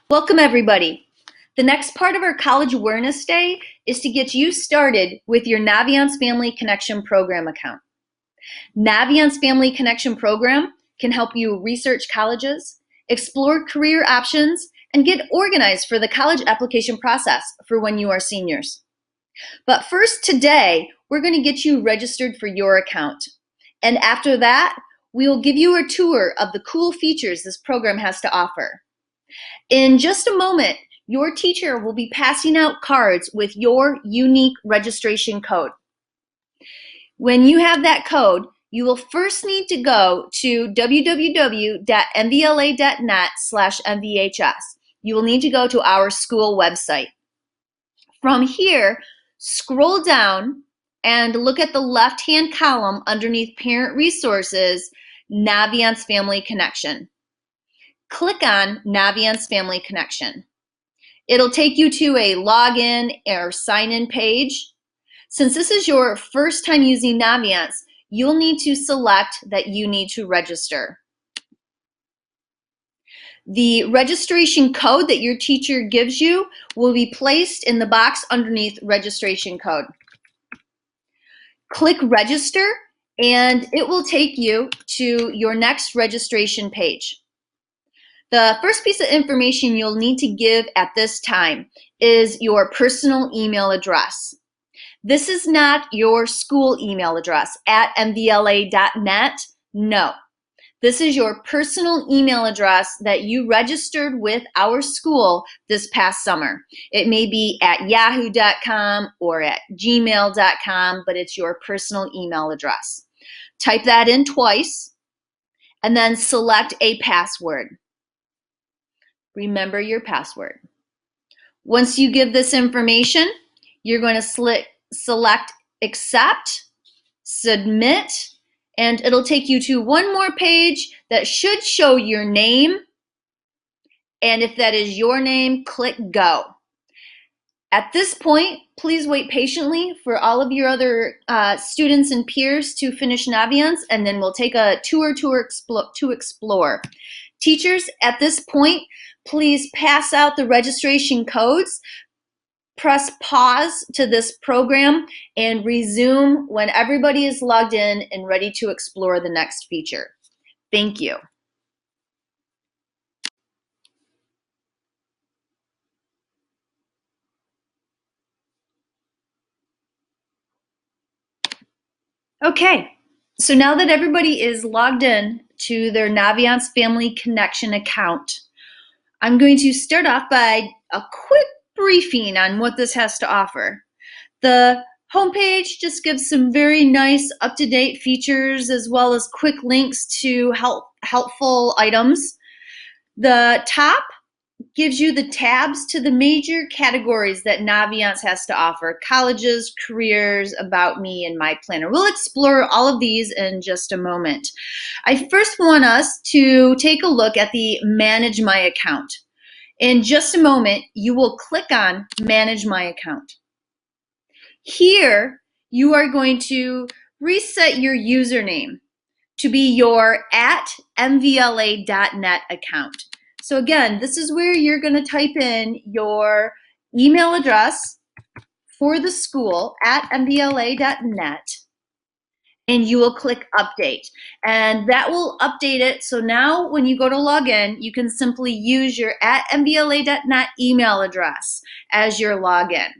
Welcome everybody. The next part of our College Awareness Day is to get you started with your Naviance Family Connection Program account. Naviance Family Connection Program can help you research colleges, explore career options, and get organized for the college application process for when you are seniors. But first today, we're going to get you registered for your account. And after that, we will give you a tour of the cool features this program has to offer. In just a moment, your teacher will be passing out cards with your unique registration code. When you have that code, you will first need to go to www.mvla.net/mvhs. You will need to go to our school website. From here, scroll down and look at the left-hand column underneath Parent Resources, Naviance Family Connection. Click on Naviance Family Connection. It'll take you to a login or sign-in page. Since this is your first time using Naviance, you'll need to select that you need to register. The registration code that your teacher gives you will be placed in the box underneath registration code. Click Register and it will take you to your next registration page. The first piece of information you'll need to give at this time is your personal email address. This is not your school email address at mvla.net. No. This is your personal email address that you registered with our school this past summer. It may be at yahoo.com or at gmail.com, but it's your personal email address. Type that in twice and then select a password. Remember your password. Once you give this information, you're going to select Accept, Submit, and it'll take you to one more page that should show your name. And if that is your name, click Go. At this point, please wait patiently for all of your other students and peers to finish Naviance, and then we'll take a tour to explore. Teachers, at this point, please pass out the registration codes, press pause to this program, and resume when everybody is logged in and ready to explore the next feature. Thank you. Okay, so now that everybody is logged in to their Naviance Family Connection account, I'm going to start off by a quick briefing on what this has to offer. The homepage just gives some very nice up-to-date features as well as quick links to helpful items. The top gives you the tabs to the major categories that Naviance has to offer: colleges, careers, about me, and my planner. We'll explore all of these in just a moment. I first want us to take a look at the Manage My Account. In just a moment, you will click on Manage My Account. Here, you are going to reset your username to be your @mvla.net account. So again, this is where you're going to type in your email address for the school @mvla.net, and you will click Update. And that will update it. So now when you go to log in, you can simply use your @mvla.net email address as your login.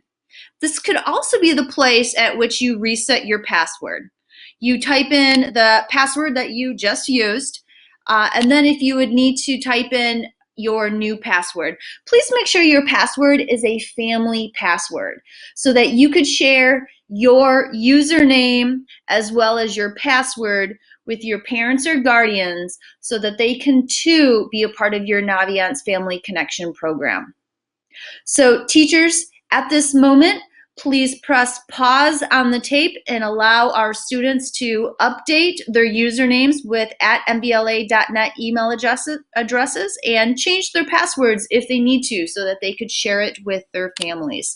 This could also be the place at which you reset your password. You type in the password that you just used, and then if you would need to type in your new password, please make sure your password is a family password so that you could share your username as well as your password with your parents or guardians so that they can too be a part of your Naviance Family Connection program. So teachers, at this moment, please press pause on the tape and allow our students to update their usernames with @mvla.net email addresses and change their passwords if they need to so that they could share it with their families.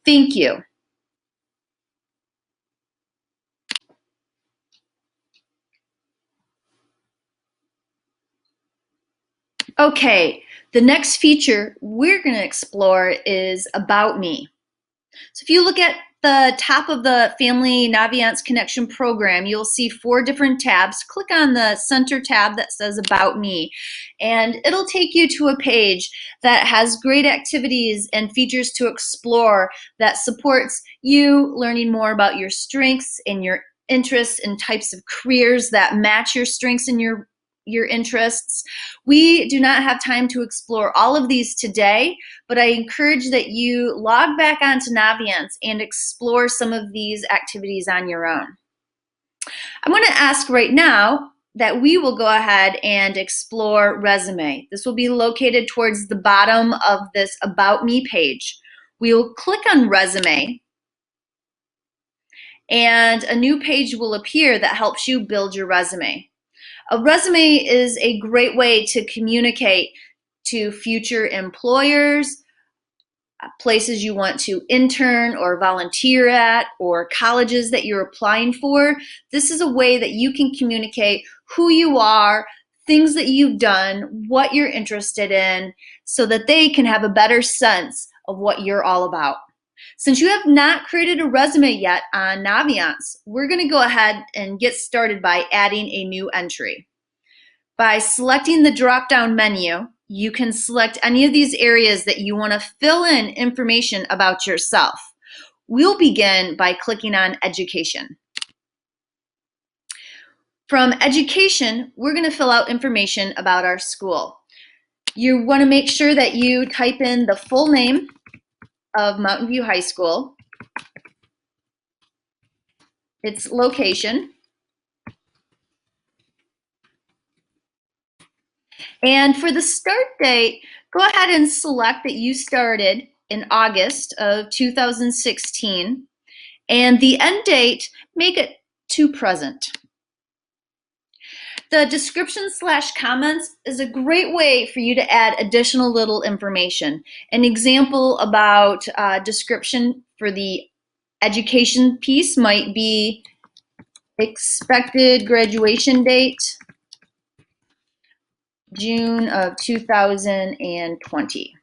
Thank you. Okay, the next feature we're going to explore is About Me. So if you look at the top of the Family Naviance Connection program, you'll see 4 different tabs. Click on the center tab that says About Me, and it'll take you to a page that has great activities and features to explore that supports you learning more about your strengths and your interests and types of careers that match your strengths and your interests. We do not have time to explore all of these today, but I encourage that you log back onto Naviance and explore some of these activities on your own. I'm going to ask right now that we will go ahead and explore Resume. This will be located towards the bottom of this About Me page. We will click on Resume, and a new page will appear that helps you build your resume. A resume is a great way to communicate to future employers, places you want to intern or volunteer at, or colleges that you're applying for. This is a way that you can communicate who you are, things that you've done, what you're interested in, so that they can have a better sense of what you're all about. Since you have not created a resume yet on Naviance, we're going to go ahead and get started by adding a new entry. By selecting the drop-down menu, you can select any of these areas that you want to fill in information about yourself. We'll begin by clicking on Education. From Education, we're going to fill out information about our school. You want to make sure that you type in the full name of Mountain View High School, its location, and for the start date, go ahead and select that you started in August of 2016, and the end date, make it to present. The description/comments is a great way for you to add additional little information. An example about description for the education piece might be expected graduation date, June of 2020.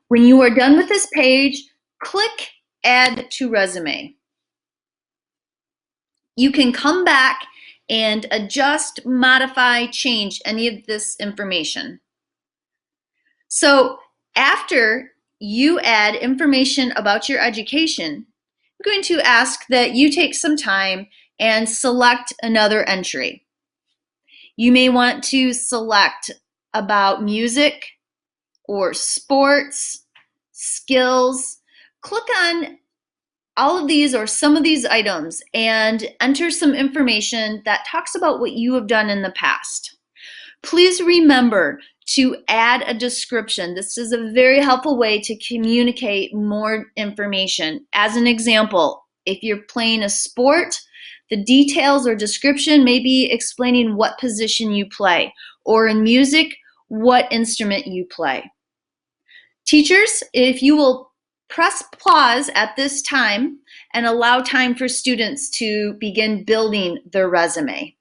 When you are done with this page, click Add to Resume. You can come back and adjust, modify, change any of this information. So after you add information about your education, I'm going to ask that you take some time and select another entry. You may want to select about music or sports, skills. Click on all of these or some of these items and enter some information that talks about what you have done in the past. Please remember to add a description. This is a very helpful way to communicate more information. As an example, if you're playing a sport, the details or description may be explaining what position you play, or in music, what instrument you play. Teachers, if you will press pause at this time and allow time for students to begin building their resume.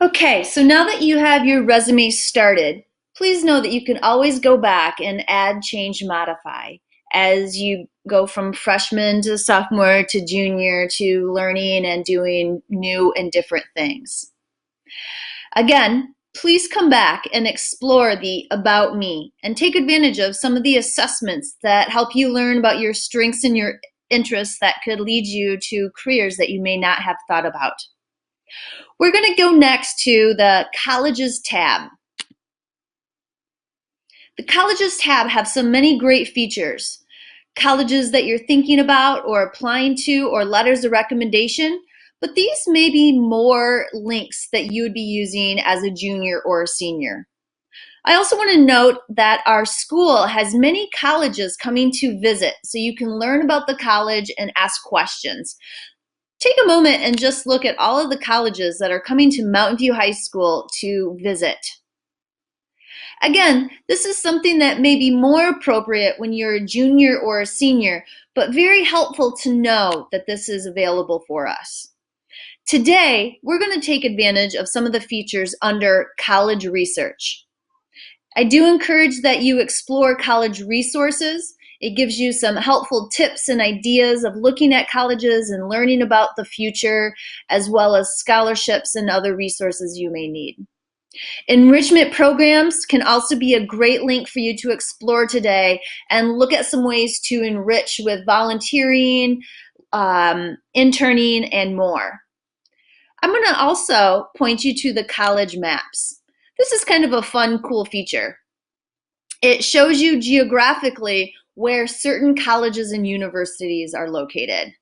Okay, so now that you have your resume started, please know that you can always go back and add, change, modify as you go from freshman to sophomore to junior to learning and doing new and different things. Again, please come back and explore the About Me and take advantage of some of the assessments that help you learn about your strengths and your interests that could lead you to careers that you may not have thought about. We're going to go next to the Colleges tab. The Colleges tab have so many great features. Colleges that you're thinking about or applying to, or letters of recommendation, but these may be more links that you would be using as a junior or a senior. I also want to note that our school has many colleges coming to visit, so you can learn about the college and ask questions. Take a moment and just look at all of the colleges that are coming to Mountain View High School to visit. Again, this is something that may be more appropriate when you're a junior or a senior, but very helpful to know that this is available for us. Today, we're going to take advantage of some of the features under college research. I do encourage that you explore college resources. It gives you some helpful tips and ideas of looking at colleges and learning about the future, as well as scholarships and other resources you may need. Enrichment programs can also be a great link for you to explore today and look at some ways to enrich with volunteering, interning, and more. I'm going to also point you to the college maps. This is kind of a fun, cool feature. It shows you geographically where certain colleges and universities are located.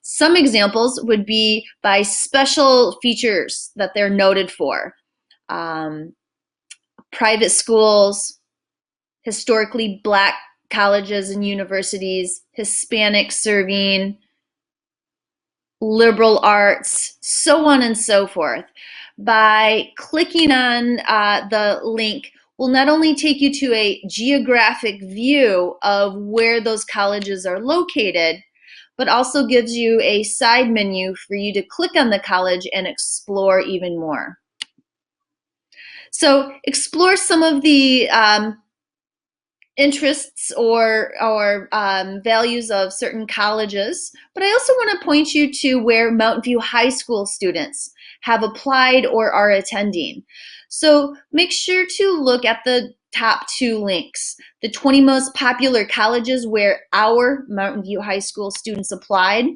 Some examples would be by special features that they're noted for. Private schools, historically Black colleges and universities, Hispanic serving, liberal arts, so on and so forth. By clicking on the link, will not only take you to a geographic view of where those colleges are located, but also gives you a side menu for you to click on the college and explore even more. So explore some of the interests or values of certain colleges, but I also want to point you to where Mountain View High School students have applied or are attending. So make sure to look at the top 2 links, the 20 most popular colleges where our Mountain View High School students applied.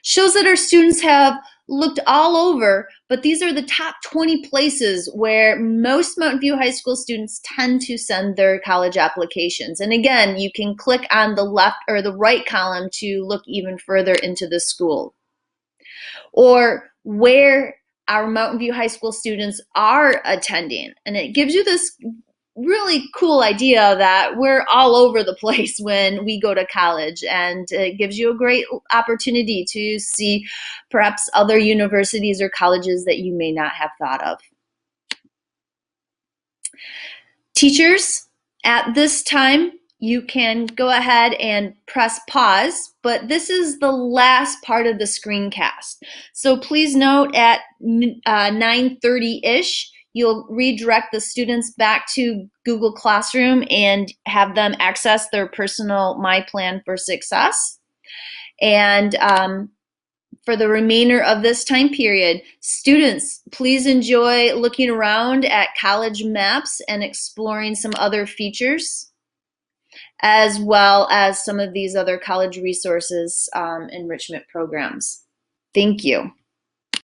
Shows that our students have looked all over, but these are the top 20 places where most Mountain View High School students tend to send their college applications. And again, you can click on the left or the right column to look even further into the school. Or where our Mountain View High School students are attending. And it gives you this really cool idea that we're all over the place when we go to college, and it gives you a great opportunity to see perhaps other universities or colleges that you may not have thought of. Teachers, at this time, you can go ahead and press pause, but this is the last part of the screencast. So please note at 9:30-ish, you'll redirect the students back to Google Classroom and have them access their personal My Plan for Success. And for the remainder of this time period, students, please enjoy looking around at college maps and exploring some other features, as well as some of these other college resources, enrichment programs. Thank you.